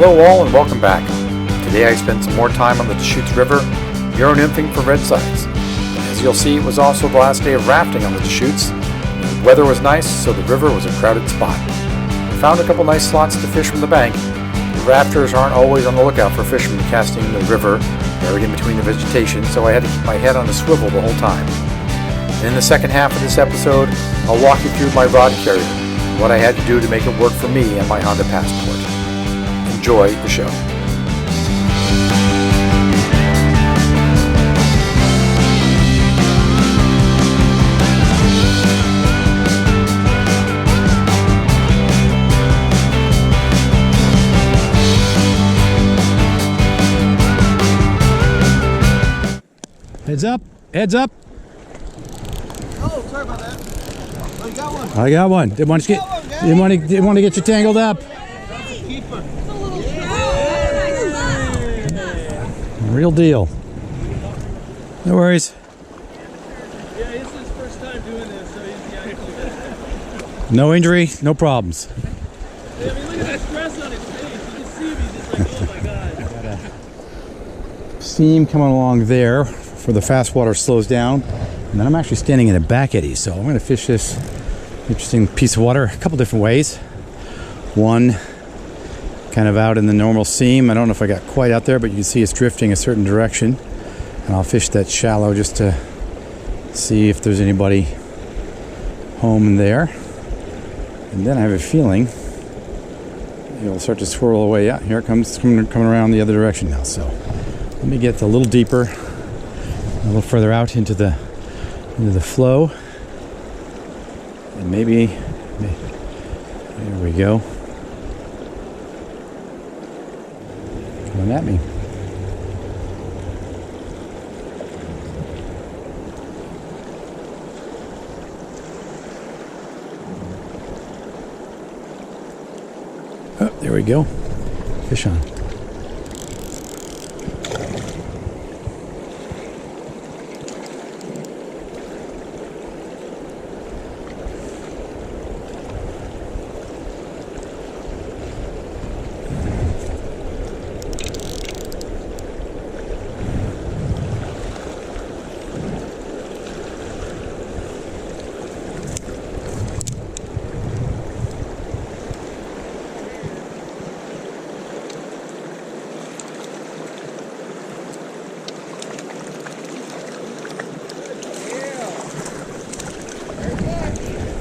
Hello all and welcome back. Today I spent some more time on the Deschutes River, euro-nymphing for redsides. As you'll see, it was also the last day of rafting on the Deschutes. The weather was nice, so the river was a crowded spot. I found a couple nice slots to fish from the bank. The rafters aren't always on the lookout for fishermen casting the river, buried in between the vegetation, so I had to keep my head on a swivel the whole time. And in the second half of this episode, I'll walk you through my rod carrier, what I had to do to make it work for me and my Honda Passport. Enjoy the show. Heads up, heads up. Oh, sorry about that. Oh, you got one. I got one. Didn't want to get you tangled up. That's a keeper. Real deal. No worries. Yeah, this is his first time doing this, so he's No injury, no problems. I mean, look at the stress on his face. You can see him, he's just like, oh my god. Steam coming along there for the fast water slows down. And then I'm actually standing in a back eddy, so I'm going to fish this interesting piece of water a couple different ways. One, kind of out in the normal seam. I don't know if I got quite out there, but you can see it's drifting a certain direction. And I'll fish that shallow just to see if there's anybody home in there. And then I have a feeling it'll start to swirl away. Yeah, here it comes, coming around the other direction now. So let me get a little deeper, a little further out into the flow. And maybe there we go. Coming at me. Oh, there we go. Fish on.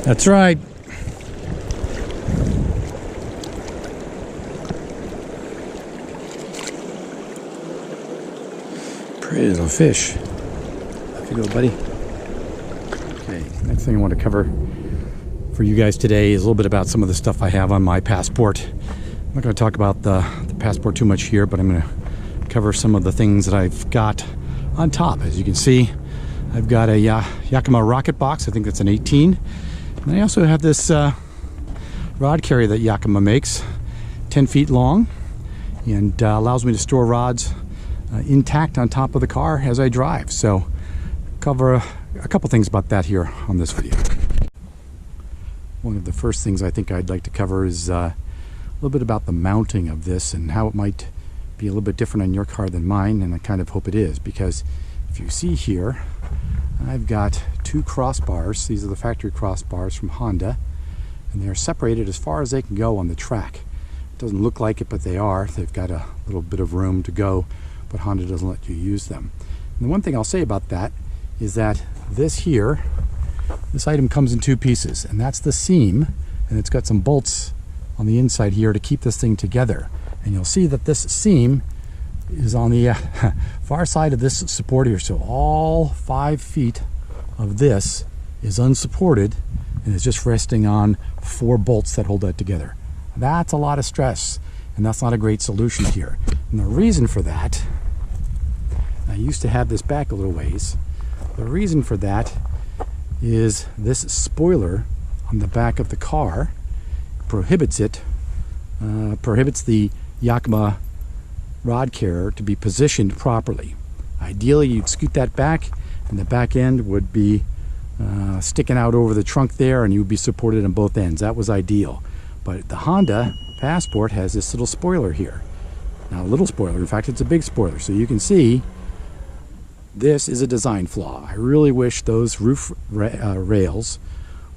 That's right. Pretty little fish. Off you go, buddy. Okay, next thing I want to cover for you guys today is a little bit about some of the stuff I have on my Passport. I'm not going to talk about the Passport too much here, but I'm going to cover some of the things that I've got on top. As you can see, I've got a Yakima rocket box. I think that's an 18. And I also have this rod carrier that Yakima makes, 10 feet long, and allows me to store rods intact on top of the car as I drive. So cover a couple things about that here on this video. One of the first things I think I'd like to cover is a little bit about the mounting of this and how it might be a little bit different on your car than mine, and I kind of hope it is, because if you see here, I've got two crossbars. These are the factory crossbars from Honda, and they're separated as far as they can go on the track. It doesn't look like it, but they are. They've got a little bit of room to go, but Honda doesn't let you use them. And the one thing I'll say about that is that this item comes in two pieces, and that's the seam, and it's got some bolts on the inside here to keep this thing together. And you'll see that this seam is on the far side of this support here, so all 5 feet of this is unsupported and is just resting on 4 bolts that hold that together. That's a lot of stress, and that's not a great solution here. And the reason for that, I used to have this back a little ways, the reason for that is this spoiler on the back of the car prohibits the Yakima rod carrier to be positioned properly. Ideally, you'd scoot that back, and the back end would be sticking out over the trunk there, and you would be supported on both ends. That was ideal. But the Honda Passport has this little spoiler here, Not a little spoiler, in fact it's a big spoiler. So you can see this is a design flaw. I really wish those roof rails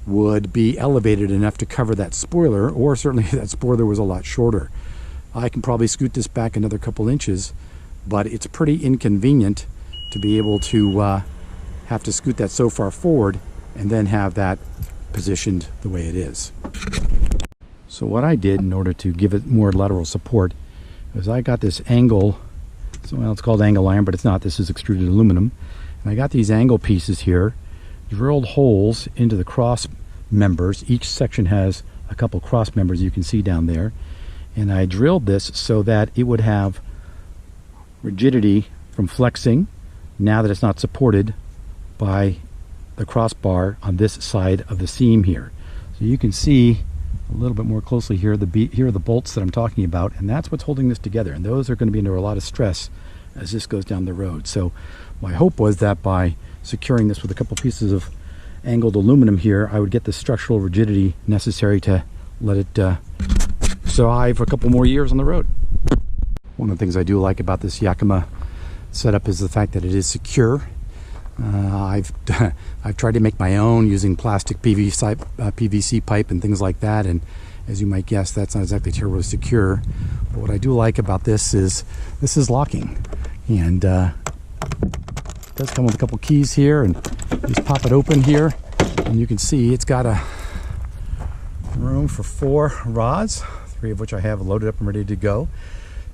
would be elevated enough to cover that spoiler, or certainly that spoiler was a lot shorter. I can probably scoot this back another couple inches, but it's pretty inconvenient to be able to have to scoot that so far forward and then have that positioned the way it is. So what I did in order to give it more lateral support is I got this angle, well, it's called angle iron, but it's not. This is extruded aluminum. And I got these angle pieces here, drilled holes into the cross members. Each section has a couple cross members you can see down there. And I drilled this so that it would have rigidity from flexing now that it's not supported by the crossbar on this side of the seam here. So you can see a little bit more closely here, here are the bolts that I'm talking about, and that's what's holding this together, and those are going to be under a lot of stress as this goes down the road. So my hope was that by securing this with a couple pieces of angled aluminum here, I would get the structural rigidity necessary to let it survive for a couple more years on the road. One of the things I do like about this Yakima setup is the fact that it is secure. I've tried to make my own using plastic PVC pipe and things like that, and as you might guess, that's not exactly turbo secure. But what I do like about this is locking, and it does come with a couple keys here, and you just pop it open here, and you can see it's got a room for 4 rods, 3 of which I have loaded up and ready to go.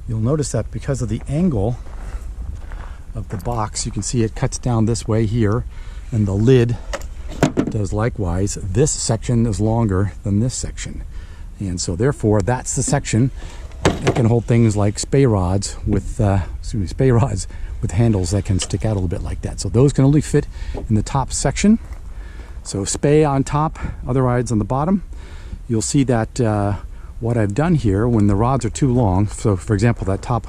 You'll notice that because of the angle of the box, you can see it cuts down this way here, and the lid does likewise. This section is longer than this section, and so therefore that's the section that can hold things like spay rods with handles that can stick out a little bit like that. So those can only fit in the top section. So spay on top, other rods on the bottom. You'll see that what I've done here, when the rods are too long, so for example that top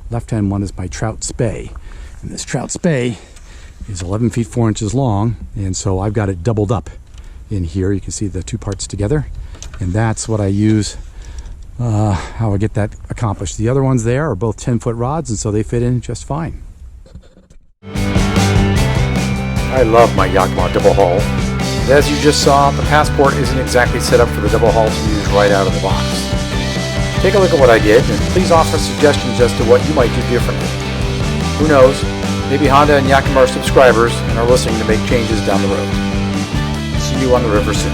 left hand one is my trout spay, and this trout spay is 11 feet 4 inches long, and so I've got it doubled up in here. You can see the 2 parts together, and that's what I use, how I get that accomplished. The other ones there are both 10-foot rods, and so they fit in just fine. I love my Yakima DoubleHaul. As you just saw, the Passport isn't exactly set up for the DoubleHaul to use right out of the box. Take a look at what I did, and please offer suggestions as to what you might do differently. Who knows, maybe Honda and Yakima are subscribers and are listening to make changes down the road. See you on the river soon.